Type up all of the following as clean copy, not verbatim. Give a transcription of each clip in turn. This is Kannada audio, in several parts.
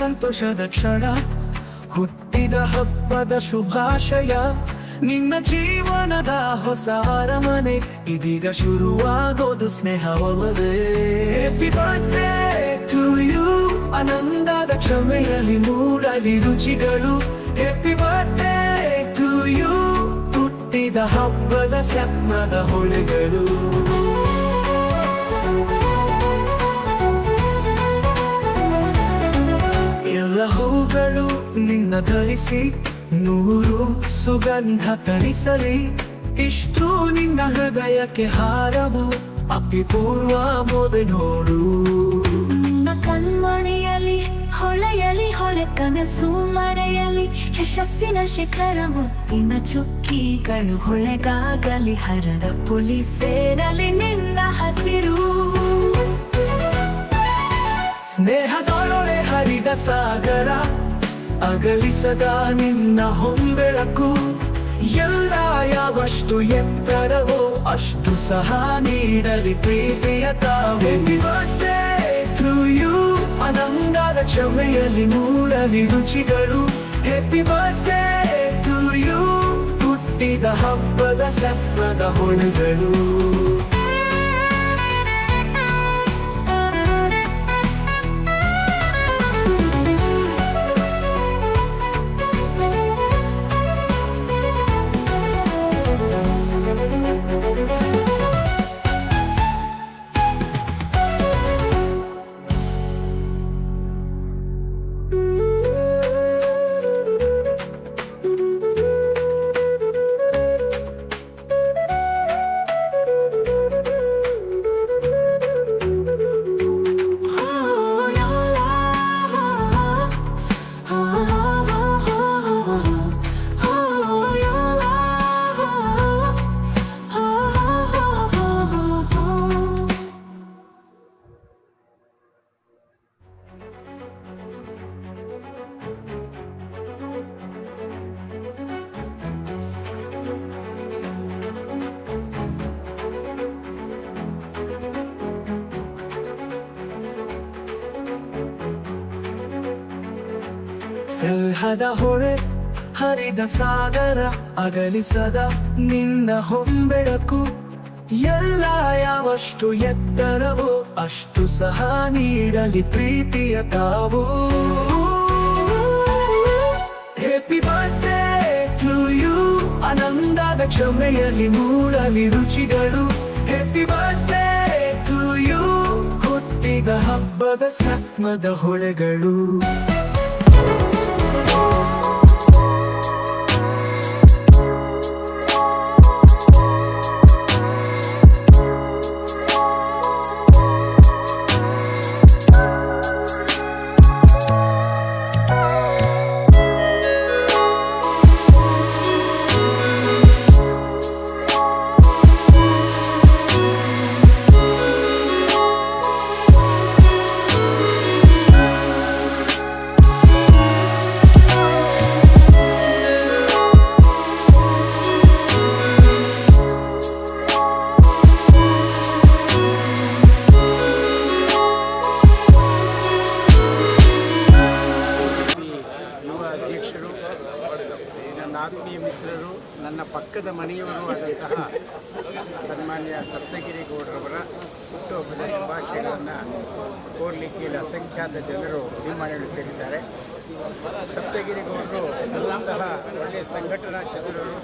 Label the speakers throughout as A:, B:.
A: ಸಂತೋಷದ ಕ್ಷಣ, ಹುಟ್ಟಿದ ಹಬ್ಬದ ಶುಭಾಶಯ. ನಿನ್ನ ಜೀವನದ ಹೊಸ ಅರಮನೆ ಇದೀಗ ಶುರುವಾಗೋದು ಸ್ನೇಹವೇ. ಹ್ಯಾಪಿ ಬರ್ತ್ಡೇ ಟು ಯು, ಆನಂದದ ಕ್ಷಮೆಯಲ್ಲಿ ಮೂಡಲಿ ರುಚಿಗಳು. ಹ್ಯಾಪಿ ಬರ್ತ್ಡೇ ಟು ಯು, ಹುಟ್ಟಿದ ಹಬ್ಬದ ಸ್ವಪ್ನದ ಹೊಳೆಗಳು. ಎಲ್ಲ ಹೂಗಳು ನಿನ್ನ ಧರಿಸಿ ನೂರು ಸುಗಂಧ ತರಿಸಲಿ. ಇಷ್ಟು ನಿನ್ನ ಹೃದಯಕ್ಕೆ ಹಾರವು ಅಪಿಪೂರ್ವ ಮೋದ ನೋಡು.
B: ನಿನ್ನ ಕಣ್ಮಣಿಯಲ್ಲಿ ಹೊಳೆಯಲಿ ಹೊಳೆ ಕನಸು ಮರೆಯಲಿ. ಯಶಸ್ಸಿನ ಶಿಖರ ಮುತ್ತಿನ ಚುಕ್ಕಿಗಳು ಹೊಳೆಗಾಗಲಿ. ಹರದ ಪುಲಿ ಸೇರಲಿ ನಿನ್ನ ಹಸಿರು.
A: ಸ್ನೇಹದೊಳೊಳೆ ಹರಿದ ಸಾಗರ, ಅಗಲಿಸದ ನಿನ್ನ ಹೊಂಬೆಳಕು. ಎಲ್ಲ ಯಾವಷ್ಟು ಎತ್ತರವೋ ಅಷ್ಟು ಸಹ ನೀಡಲಿ ಪ್ರೀತಿಯ ತಾವು. ಹ್ಯಾಪಿ ಬರ್ತ್ಡೇ ಟು ಯು, ಆನಂದದ ಕ್ಷಮೆಯಲ್ಲಿ ಮೂಡಲಿ ರುಚಿಗಳು. ಹ್ಯಾಪಿ ಬರ್ತ್ಡೇ ಟು ಯು, ಹುಟ್ಟಿದ ಹಬ್ಬದ ಸ್ವಪ್ನದ ಹೊಳೆಗಳು. ಸ್ನೇಹದ ಹೊಳೆ ಹರಿದ ಸಾಗರ, ಅಗಲಿಸದ ನಿನ್ನ ಹೊಂಬೆಳಕು. ಎಲ್ಲ ಯಾವಷ್ಟು ಎತ್ತರವೋ ಅಷ್ಟು ಸಹ ನೀಡಲಿ ಪ್ರೀತಿಯ ತಾವು. ಹ್ಯಾಪಿ ಬರ್ತ್ಡೇ ಟು ಯು, ಆನಂದದ ಕ್ಷಮೆಯಲ್ಲಿ ಮೂಡಲಿ ರುಚಿಗಳು. ಹ್ಯಾಪಿ ಬರ್ತ್ಡೇ ಟು ಯು, ಹುಟ್ಟಿದ ಹಬ್ಬದ ಸ್ವಪ್ನದ ಹೊಳೆಗಳು.
C: ನನ್ನ ಆತ್ಮೀಯ ಮಿತ್ರರು, ನನ್ನ ಪಕ್ಕದ ಮನೆಯವರು ಆದಂತಹ ಸನ್ಮಾನ್ಯ ಸಪ್ತಗಿರಿ ಗೌಡ್ರವರ ಹುಟ್ಟುಹಬ್ಬದ ಶುಭಾಶಯಗಳನ್ನು ಕೋರಲಿಕ್ಕೆ ಇಲ್ಲಿ ಅಸಂಖ್ಯಾತ ಜನರು ಅಭಿಮಾನಿಗಳು ಸೇರಿದ್ದಾರೆ. ಸಪ್ತಗಿರಿ ಗೌಡರು ಎಲ್ಲಂತಹ ಒಳ್ಳೆಯ ಸಂಘಟನಾ ಚತುರರು,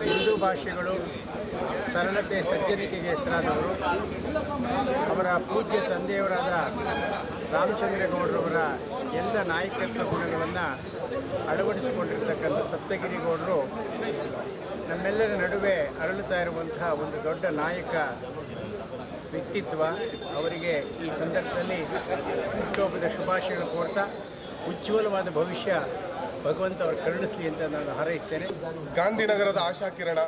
C: ಹಿಂದೂ ಭಾಷೆಗಳು, ಸರಳತೆ ಸಜ್ಜನಿಕೆಗೆ ಹೆಸರಾದವರು. ಅವರ ಪೂಜ್ಯ ತಂದೆಯವರಾದ ರಾಮಚಂದ್ರೇಗೌಡರವರ ಎಲ್ಲ ನಾಯಕತ್ವ ಗುಣಗಳನ್ನು ಅಳವಡಿಸಿಕೊಂಡಿರ್ತಕ್ಕಂಥ ಸಪ್ತಗಿರಿ ಗೌಡರು ನಮ್ಮೆಲ್ಲರ ನಡುವೆ ಅರಳುತ್ತಾ ಇರುವಂತಹ ಒಂದು ದೊಡ್ಡ ನಾಯಕ ವ್ಯಕ್ತಿತ್ವ. ಅವರಿಗೆ ಈ ಸಂದರ್ಭದಲ್ಲಿ ಹುಟ್ಟುಹಬ್ಬದ ಶುಭಾಶಯಗಳು ಕೋರ್ತಾ ಉಜ್ವಲವಾದ ಭವಿಷ್ಯ ಭಗವಂತ ಅವರು ಕರುಣಿಸಲಿ ಅಂತ ನಾನು ಹಾರೈಸ್ತೇನೆ.
D: ಗಾಂಧಿನಗರದ ಆಶಾಕಿರಣ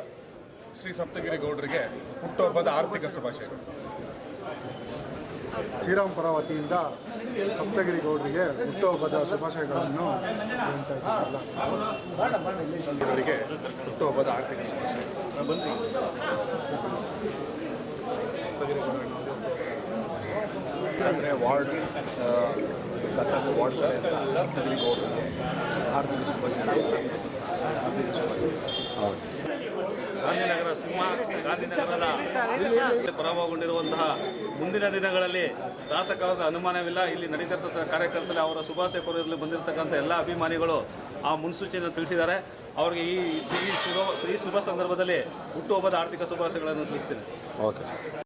D: ಶ್ರೀ ಸಪ್ತಗಿರಿ ಗೌಡರಿಗೆ ಹುಟ್ಟುಹಬ್ಬದ ಆರ್ಥಿಕ ಶುಭಾಶಯಗಳು.
E: ಶ್ರೀರಾಮಪುರ ವತಿಯಿಂದ ಸಪ್ತಗಿರಿ ಗೌಡರಿಗೆ ಹುಟ್ಟುಹಬ್ಬದ ಶುಭಾಶಯಗಳನ್ನು
D: ಇವರಿಗೆ ಹುಟ್ಟುಹಬ್ಬದ ಆರ್ಥಿಕ ಶುಭಾಶಯಗಳು.
F: ಅಂದರೆ ವಾರ್ಡ್
D: ಕರ್ತವ್ಯ ಮಾಡ್ತಾರೆ ಅಂತ ಸಪ್ತಗಿರಿ ಗೌಡರಿಗೆ ಆರ್ಥಿಕ ಶುಭಾಶಯಗಳು.
F: ಗಾಂಧಿನಗರ ಗಾಂಧಿನಗರದ ಪರವಾಗಿರುವಂತಹ ಮುಂದಿನ ದಿನಗಳಲ್ಲಿ ಶಾಸಕರ ಅನುಮಾನವಿಲ್ಲ. ಇಲ್ಲಿ ನಡೀತಿರ್ತಕ್ಕಂಥ ಕಾರ್ಯಕರ್ತರಲ್ಲಿ ಅವರ ಶುಭಾಶಯ ಕೋರಲು ಬಂದಿರತಕ್ಕಂಥ ಎಲ್ಲ ಅಭಿಮಾನಿಗಳು ಆ ಮುನ್ಸೂಚನೆಯನ್ನು ತಿಳಿಸಿದ್ದಾರೆ. ಅವರಿಗೆ ಈ ಶುಭ ಸಂದರ್ಭದಲ್ಲಿ ಹುಟ್ಟುಹಬ್ಬದ ಆರ್ಥಿಕ ಶುಭಾಶಯಗಳನ್ನು ತಿಳಿಸ್ತೀನಿ.
D: ಓಕೆ.